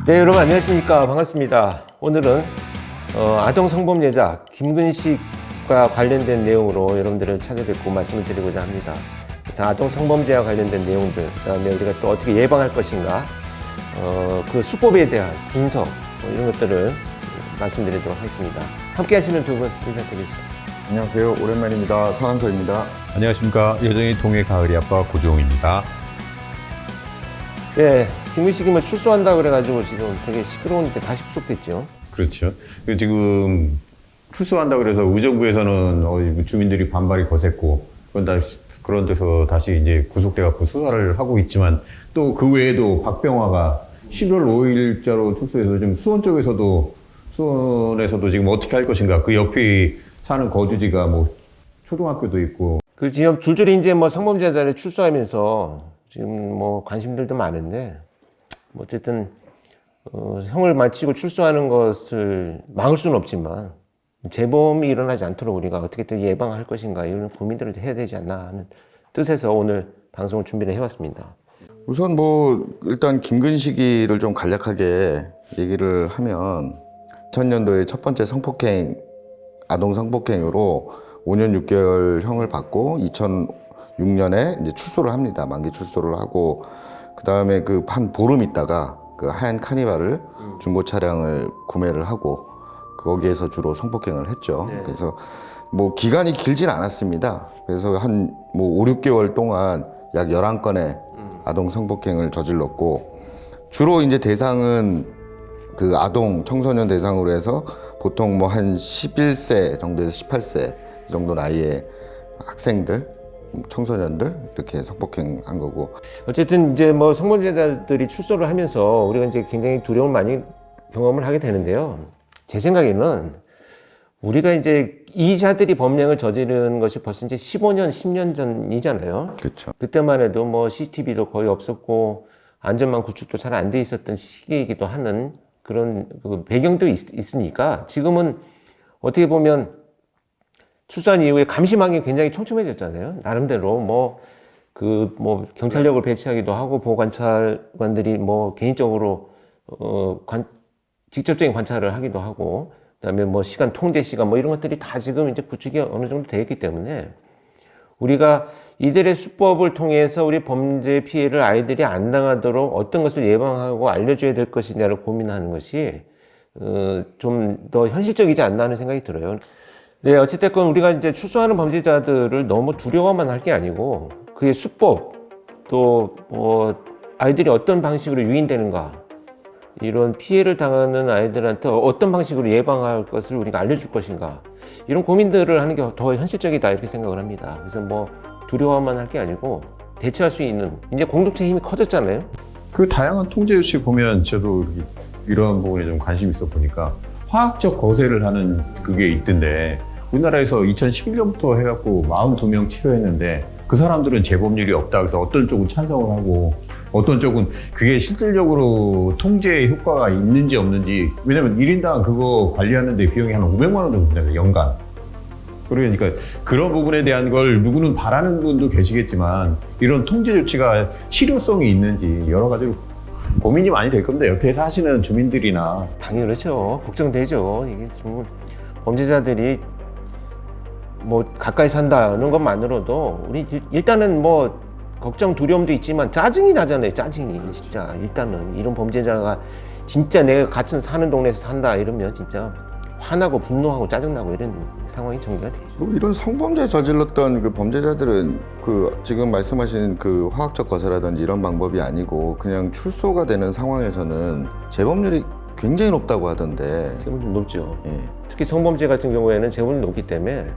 네, 여러분 안녕하십니까. 반갑습니다. 오늘은 아동 성범죄자 김근식과 관련된 내용으로 여러분들을 찾아뵙고 말씀을 드리고자 합니다. 그래서 아동 성범죄와 관련된 내용들, 그다음에 우리가 또 어떻게 예방할 것인가, 그 수법에 대한 분석, 이런 것들을 말씀드리도록 하겠습니다. 함께 하시는 두 분 인사드리겠습니다. 안녕하세요. 오랜만입니다. 서한서입니다. 안녕하십니까. 여정의 동해 가을이 아빠 고종입니다. 네, 김근식이 뭐 출소한다 그래가지고 지금 되게 시끄러운데 다시 구속됐죠. 그렇죠. 지금 출소한다 그래서 의정부에서는 주민들이 반발이 거셌고, 그런 데서 다시 이제 구속돼갖고 수사를 하고 있지만, 또 그 외에도 박병화가 11월 5일자로 출소해서 지금 수원에서도 지금 어떻게 할 것인가. 그 옆에 사는 거주지가 뭐 초등학교도 있고. 그 지금 줄줄이 이제 뭐 성범죄자들이 출소하면서 지금 뭐 관심들도 많은데, 뭐 어쨌든 형을 마치고 출소하는 것을 막을 수는 없지만 재범이 일어나지 않도록 우리가 어떻게 또 예방할 것인가 이런 고민들을 해야 되지 않나 하는 뜻에서 오늘 방송을 준비를 해왔습니다. 우선 뭐 일단 김근식이를 좀 간략하게 얘기를 하면 2000년도에 첫 번째 아동 성폭행으로 5년 6개월 형을 받고 2006년에 이제 출소를 합니다. 만기 출소를 하고 그 다음에 그 한 보름 있다가 그 하얀 카니발을 중고 차량을 구매를 하고 거기에서 주로 성폭행을 했죠. 네. 그래서 뭐 기간이 길진 않았습니다. 그래서 한 뭐 5, 6개월 동안 약 11건의 아동 성폭행을 저질렀고, 주로 이제 대상은 그 아동 청소년 대상으로 해서 보통 뭐 한 11세 정도에서 18세 이 정도 나이의 학생들, 청소년들 이렇게 성폭행한 거고. 어쨌든 이제 뭐 성범죄자들이 출소를 하면서 우리가 이제 굉장히 두려움을 많이 경험을 하게 되는데요. 제 생각에는 우리가 이제 이자들이 범행을 저지른 것이 벌써 이제 15년, 10년 전이잖아요. 그렇죠. 그때만 해도 뭐 CCTV도 거의 없었고 안전망 구축도 잘 안 돼 있었던 시기이기도 하는 그런 그 배경도 있으니까 지금은 어떻게 보면 출소한 이후에 감시망이 굉장히 촘촘해졌잖아요. 나름대로 뭐 경찰력을 배치하기도 하고 보호관찰관들이 뭐 개인적으로 직접적인 관찰을 하기도 하고, 그다음에 뭐 시간 통제 시간 뭐 이런 것들이 다 지금 이제 구축이 어느 정도 되어 있기 때문에 우리가 이들의 수법을 통해서 우리 범죄 피해를 아이들이 안 당하도록 어떤 것을 예방하고 알려줘야 될 것이냐를 고민하는 것이 좀 더 현실적이지 않나 하는 생각이 들어요. 네, 어찌됐건 우리가 이제 출소하는 범죄자들을 너무 두려워만 할 게 아니고 그의 수법, 또 뭐 아이들이 어떤 방식으로 유인되는가, 이런 피해를 당하는 아이들한테 어떤 방식으로 예방할 것을 우리가 알려줄 것인가, 이런 고민들을 하는 게 더 현실적이다 이렇게 생각을 합니다. 그래서 뭐 두려워만 할 게 아니고 대처할 수 있는, 이제 공동체 힘이 커졌잖아요. 그 다양한 통제 조치 보면 저도 이런 부분에 좀 관심이 있어 보니까 화학적 거세를 하는 그게 있던데, 우리나라에서 2011년부터 해갖고 42명 치료했는데 그 사람들은 재범률이 없다. 그래서 어떤 쪽은 찬성을 하고 어떤 쪽은 그게 실질적으로 통제에 효과가 있는지 없는지, 왜냐면 1인당 그거 관리하는데 비용이 한 500만 원 정도 된다고요, 연간. 그러니까 그런 부분에 대한 걸 누구는 바라는 분도 계시겠지만 이런 통제 조치가 실효성이 있는지 여러 가지로 고민이 많이 될 겁니다. 옆에 사시는 주민들이나. 당연히 그렇죠. 걱정되죠. 이게 좀 범죄자들이 뭐 가까이 산다는 것만으로도 우리 일단은 뭐 걱정 두려움도 있지만 짜증이 나잖아요. 짜증이 진짜. 일단은 이런 범죄자가 진짜 내가 같은 사는 동네에서 산다 이러면 진짜 화나고 분노하고 짜증나고 이런 상황이 전개가 되죠. 이런 성범죄 저질렀던 그 범죄자들은 그 지금 말씀하신 그 화학적 거세라든지 이런 방법이 아니고 그냥 출소가 되는 상황에서는 재범률이 굉장히 높다고 하던데. 지금 높죠. 예. 특히 성범죄 같은 경우에는 재범률이 높기 때문에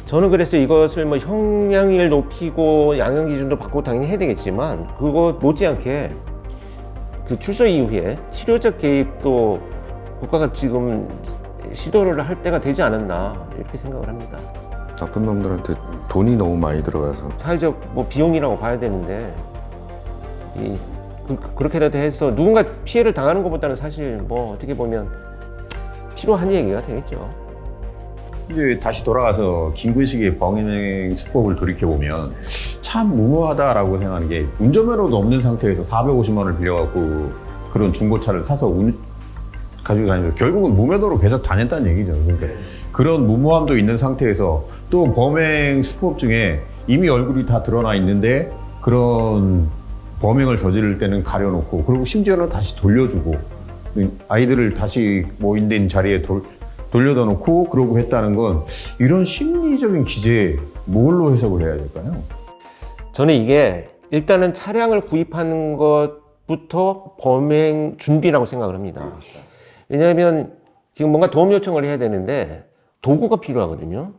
저는 그래서 이것을 뭐 형량을 높이고 양형 기준도 바꾸고 당연히 해야 되겠지만 그거 못지않게 그 출소 이후에 치료적 개입도 국가가 지금 시도를 할 때가 되지 않았나 이렇게 생각을 합니다. 나쁜 놈들한테 돈이 너무 많이 들어가서. 사회적 뭐 비용이라고 봐야 되는데 그렇게라도 해서 누군가 피해를 당하는 것보다는 사실 뭐 어떻게 보면 필요한 얘기가 되겠죠. 이제 다시 돌아가서 김근식의 범행 수법을 돌이켜보면 참 무모하다라고 생각하는 게, 운전면허도 없는 상태에서 450만 원을 빌려갖고 그런 중고차를 사서 가지고 다니면서 결국은 무면허로 계속 다녔다는 얘기죠. 그러니까 그런 무모함도 있는 상태에서 또 범행 수법 중에 이미 얼굴이 다 드러나 있는데 그런 범행을 저지를 때는 가려놓고 그리고 심지어는 다시 돌려주고 아이들을 다시 있는 자리에 돌려다 놓고 그러고 했다는 건 이런 심리적인 기제 뭘로 해석을 해야 될까요? 저는 이게 일단은 차량을 구입하는 것부터 범행 준비라고 생각을 합니다. 왜냐하면 지금 뭔가 도움 요청을 해야 되는데 도구가 필요하거든요.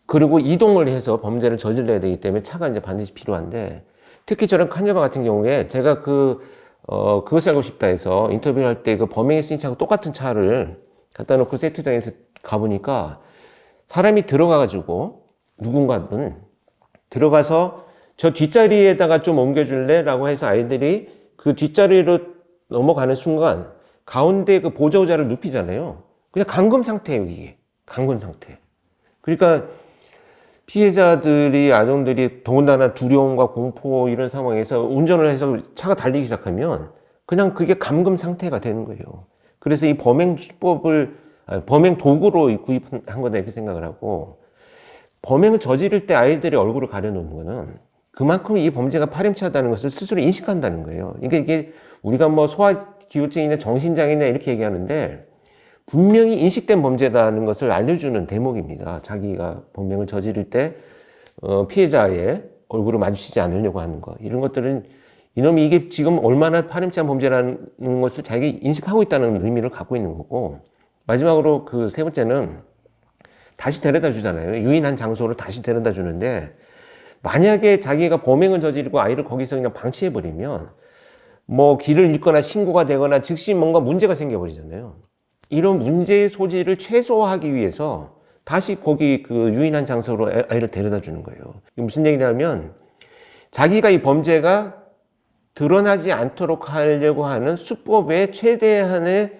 그리고 이동을 해서 범죄를 저질러야 되기 때문에 차가 이제 반드시 필요한데, 특히 저런 카니발 같은 경우에 제가 그것을 알고 싶다 해서 인터뷰를 할 때 그 범행했으니 차하고 똑같은 차를 갖다 놓고 세트장에서 가보니까 사람이 들어가가지고 누군가는 들어가서 저 뒷자리에다가 좀 옮겨줄래? 라고 해서 아이들이 그 뒷자리로 넘어가는 순간 가운데 그 보조 의자를 눕히잖아요. 그냥 감금 상태예요, 이게. 감금 상태. 그러니까 피해자들이, 아동들이 더군다나 두려움과 공포 이런 상황에서 운전을 해서 차가 달리기 시작하면 그냥 그게 감금 상태가 되는 거예요. 그래서 이 범행 도구로 구입한 거다 이렇게 생각을 하고, 범행을 저지를 때 아이들의 얼굴을 가려놓는 거는 그만큼 이 범죄가 파렴치하다는 것을 스스로 인식한다는 거예요. 그러니까 이게 우리가 뭐 소아기호증이냐 정신장애냐 이렇게 얘기하는데 분명히 인식된 범죄다는 것을 알려주는 대목입니다. 자기가 범행을 저지를 때 피해자의 얼굴을 마주치지 않으려고 하는 것, 이런 것들은 이놈이 이게 지금 얼마나 파렴치한 범죄라는 것을 자기가 인식하고 있다는 의미를 갖고 있는 거고, 마지막으로 그 세 번째는 다시 데려다 주잖아요. 유인한 장소로 다시 데려다 주는데, 만약에 자기가 범행을 저지르고 아이를 거기서 그냥 방치해버리면 뭐 길을 잃거나 신고가 되거나 즉시 뭔가 문제가 생겨버리잖아요. 이런 문제의 소지를 최소화하기 위해서 다시 거기 그 유인한 장소로 아이를 데려다 주는 거예요. 이게 무슨 얘기냐면 자기가 이 범죄가 드러나지 않도록 하려고 하는 수법의 최대한의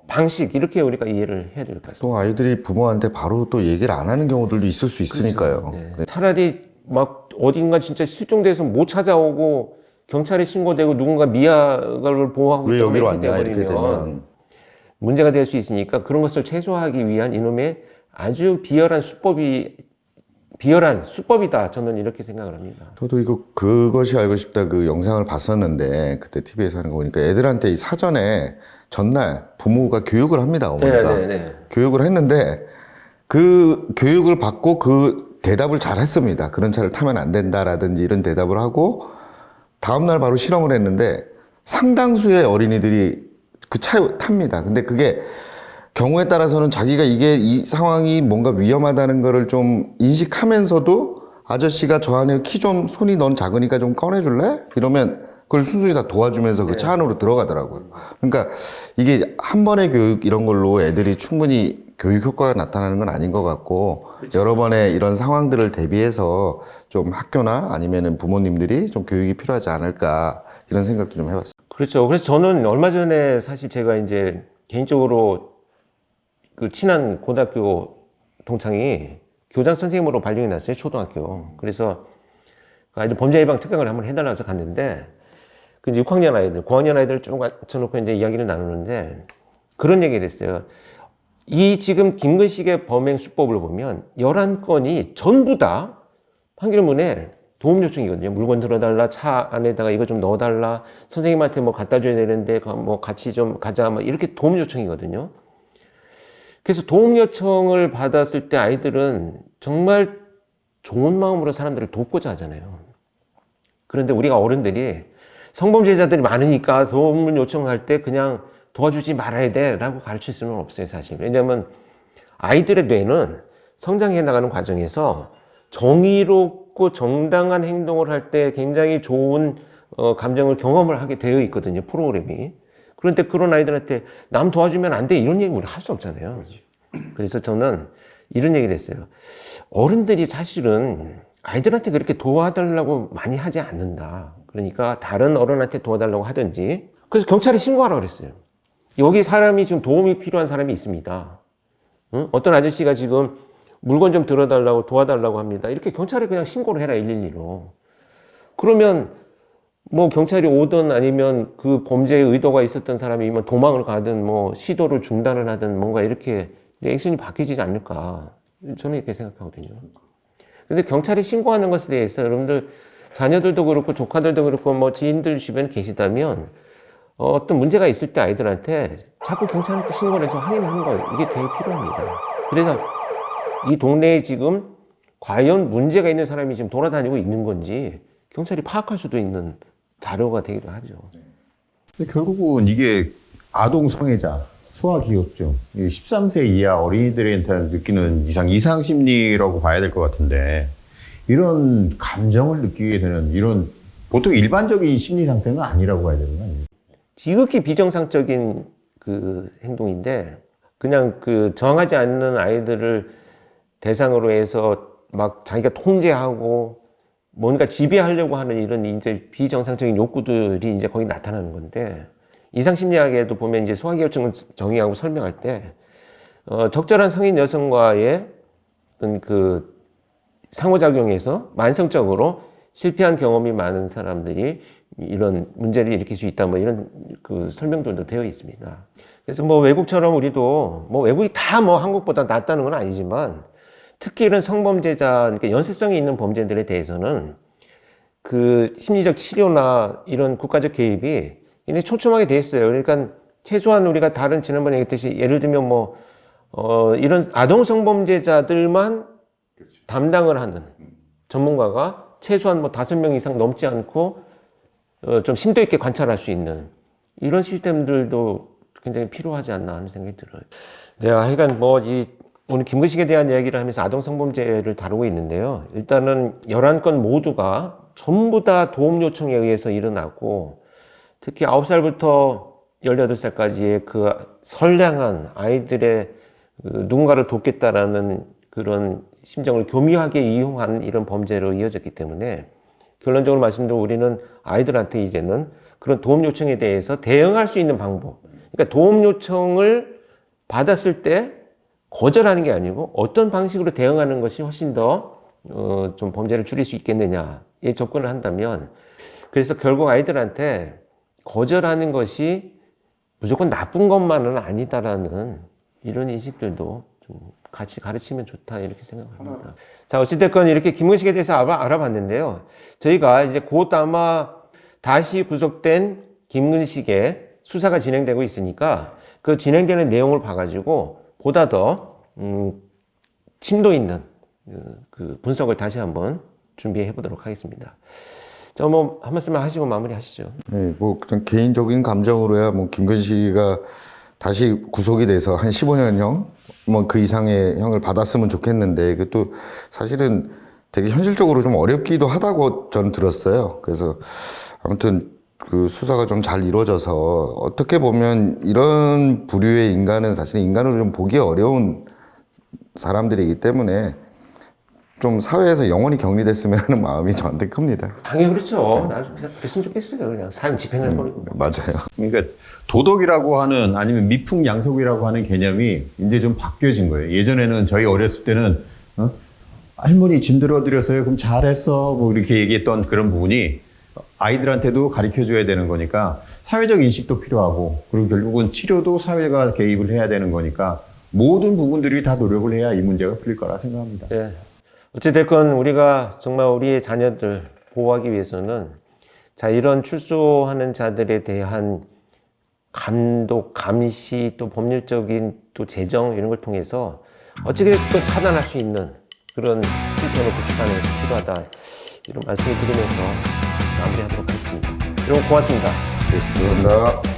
방식, 이렇게 우리가 이해를 해야 될 것 같습니다. 또 아이들이 부모한테 바로 또 얘기를 안 하는 경우들도 있을 수 있으니까요. 그렇죠. 네. 차라리 막 어딘가 진짜 실종돼서 못 찾아오고 경찰에 신고되고 누군가 미아를 보호하고 왜 있다고 여기로 왔냐 되어버리면 이렇게 되면 문제가 될 수 있으니까 그런 것을 최소화하기 위한 이놈의 아주 비열한 수법이다. 저는 이렇게 생각을 합니다. 저도 그것이 알고 싶다 그 영상을 봤었는데 그때 TV에서 하는 거 보니까 애들한테 이 사전에 전날 부모가 교육을 합니다. 어머니가 교육을 했는데 그 교육을 받고 그 대답을 잘 했습니다. 그런 차를 타면 안 된다라든지 이런 대답을 하고 다음날 바로 실험을 했는데 상당수의 어린이들이 그 차에 탑니다. 근데 그게 경우에 따라서는 자기가 이 상황이 뭔가 위험하다는 거를 좀 인식하면서도 아저씨가 저 안에 키 좀 손이 넌 작으니까 좀 꺼내줄래? 이러면 그걸 순순히 다 도와주면서 그 차 안으로 들어가더라고요. 그러니까 이게 한 번의 교육 이런 걸로 애들이 충분히 교육 효과가 나타나는 건 아닌 것 같고, 그렇죠. 여러 번의 이런 상황들을 대비해서 좀 학교나 아니면은 부모님들이 좀 교육이 필요하지 않을까 이런 생각도 좀 해봤어요. 그렇죠. 그래서 저는 얼마 전에 사실 제가 이제 개인적으로 그 친한 고등학교 동창이 교장 선생님으로 발령이 났어요. 초등학교. 그래서 아이들 범죄 예방 특강을 한번 해달라고 해서 갔는데, 그 이제 6학년 아이들, 9학년 아이들을 쭉 앉혀놓고 이제 이야기를 나누는데 그런 얘기를 했어요. 이 지금 김근식의 범행 수법을 보면 11건이 전부 다 판결문에 도움 요청이거든요. 물건 들어달라, 차 안에다가 이거 좀 넣어달라, 선생님한테 뭐 갖다 줘야 되는데 뭐 같이 좀 가자, 뭐 이렇게 도움 요청이거든요. 그래서 도움 요청을 받았을 때 아이들은 정말 좋은 마음으로 사람들을 돕고자 하잖아요. 그런데 우리가 어른들이 성범죄자들이 많으니까 도움 요청할 때 그냥 도와주지 말아야 돼 라고 가르칠 수는 없어요, 사실. 왜냐하면 아이들의 뇌는 성장해 나가는 과정에서 정의롭고 정당한 행동을 할 때 굉장히 좋은 감정을 경험을 하게 되어 있거든요, 프로그램이. 그런데 그런 아이들한테 남 도와주면 안 돼 이런 얘기 우리 할 수 없잖아요. 그래서 저는 이런 얘기를 했어요. 어른들이 사실은 아이들한테 그렇게 도와달라고 많이 하지 않는다. 그러니까 다른 어른한테 도와달라고 하든지. 그래서 경찰에 신고하라고 그랬어요. 여기 사람이 지금 도움이 필요한 사람이 있습니다. 응? 어떤 아저씨가 지금 물건 좀 들어달라고 도와달라고 합니다. 이렇게 경찰에 그냥 신고를 해라, 112로. 그러면 뭐 경찰이 오든 아니면 그 범죄의 의도가 있었던 사람이면 도망을 가든 뭐 시도를 중단을 하든 뭔가 이렇게 액션이 바뀌지 않을까. 저는 이렇게 생각하거든요. 그래서 경찰이 신고하는 것에 대해서 여러분들 자녀들도 그렇고 조카들도 그렇고 뭐 지인들 주변에 계시다면 어떤 문제가 있을 때 아이들한테 자꾸 경찰한테 신고를 해서 확인하는 거 이게 되게 필요합니다. 그래서 이 동네에 지금 과연 문제가 있는 사람이 지금 돌아다니고 있는 건지 경찰이 파악할 수도 있는 자료가 되기도 하죠. 근데 결국은 이게 아동 성애자, 소아기호증, 13세 이하 어린이들한테 느끼는 이상 심리라고 봐야 될 것 같은데 이런 감정을 느끼게 되는 이런 보통 일반적인 심리 상태는 아니라고 봐야 되는 거 아니에요? 지극히 비정상적인 그 행동인데 그냥 그 정하지 않는 아이들을 대상으로 해서 막 자기가 통제하고 뭔가 지배하려고 하는 이런 이제 비정상적인 욕구들이 이제 거기 나타나는 건데 이상심리학에도 보면 이제 소아기호증을 정의하고 설명할 때 적절한 성인 여성과의 그 상호작용에서 만성적으로 실패한 경험이 많은 사람들이 이런 문제를 일으킬 수 있다 뭐 이런 그 설명들도 되어 있습니다. 그래서 뭐 외국처럼 우리도 뭐 외국이 다 뭐 한국보다 낫다는 건 아니지만 특히 이런 성범죄자, 그러니까 연쇄성이 있는 범죄들에 대해서는 그 심리적 치료나 이런 국가적 개입이 굉장히 촘촘하게 돼 있어요. 그러니까 최소한 우리가 다른 지난번에 얘기했듯이 예를 들면 뭐 이런 아동 성범죄자들만 담당을 하는 전문가가 최소한 뭐 5명 이상 넘지 않고 좀 심도 있게 관찰할 수 있는 이런 시스템들도 굉장히 필요하지 않나 하는 생각이 들어요. 네, 하여간 뭐 오늘 김근식에 대한 이야기를 하면서 아동 성범죄를 다루고 있는데요. 일단은 11건 모두가 전부 다 도움 요청에 의해서 일어나고 특히 9살부터 18살까지의 그 선량한 아이들의 누군가를 돕겠다라는 그런 심정을 교묘하게 이용한 이런 범죄로 이어졌기 때문에 결론적으로 말씀드리면 우리는 아이들한테 이제는 그런 도움 요청에 대해서 대응할 수 있는 방법. 그러니까 도움 요청을 받았을 때 거절하는 게 아니고 어떤 방식으로 대응하는 것이 훨씬 더 좀 범죄를 줄일 수 있겠느냐에 접근을 한다면 그래서 결국 아이들한테 거절하는 것이 무조건 나쁜 것만은 아니다라는 이런 인식들도 좀 같이 가르치면 좋다 이렇게 생각합니다. 자, 어찌됐건 이렇게 김근식에 대해서 알아봤는데요. 저희가 이제 곧 아마 다시 구속된 김근식의 수사가 진행되고 있으니까 그 진행되는 내용을 봐가지고 보다 더 심도 있는 그 분석을 다시 한번 준비해 보도록 하겠습니다. 자, 뭐 한 말씀만 하시고 마무리하시죠. 네, 뭐 그냥 개인적인 감정으로야 뭐 김근식이가 다시 구속이 돼서 한 15년형 뭐 그 이상의 형을 받았으면 좋겠는데 그것도 사실은 되게 현실적으로 좀 어렵기도 하다고 저는 들었어요. 그래서 아무튼 그 수사가 좀 잘 이루어져서 어떻게 보면 이런 부류의 인간은 사실 인간으로 좀 보기 어려운 사람들이기 때문에 좀 사회에서 영원히 격리됐으면 하는 마음이 저한테 큽니다. 당연히 그렇죠. 나도 그냥 됐으면 좋겠어요. 그냥 사형 집행해버리고. 맞아요. 그러니까 도덕이라고 하는 아니면 미풍양속이라고 하는 개념이 이제 좀 바뀌어진 거예요. 예전에는 저희 어렸을 때는 할머니 짐 들어드렸어요. 그럼 잘했어. 뭐 이렇게 얘기했던 그런 부분이 아이들한테도 가르쳐줘야 되는 거니까 사회적 인식도 필요하고 그리고 결국은 치료도 사회가 개입을 해야 되는 거니까 모든 부분들이 다 노력을 해야 이 문제가 풀릴 거라 생각합니다. 네. 어찌됐건 우리가 정말 우리의 자녀들 보호하기 위해서는 자, 이런 출소하는 자들에 대한 감독, 감시, 또 법률적인 또 제정 이런 걸 통해서 어찌됐든 차단할 수 있는 그런 시스템을 구축하는 것이 필요하다. 이런 말씀을 드리면서 마무리하도록 하겠습니다. 여러분 고맙습니다. 네, 감사합니다.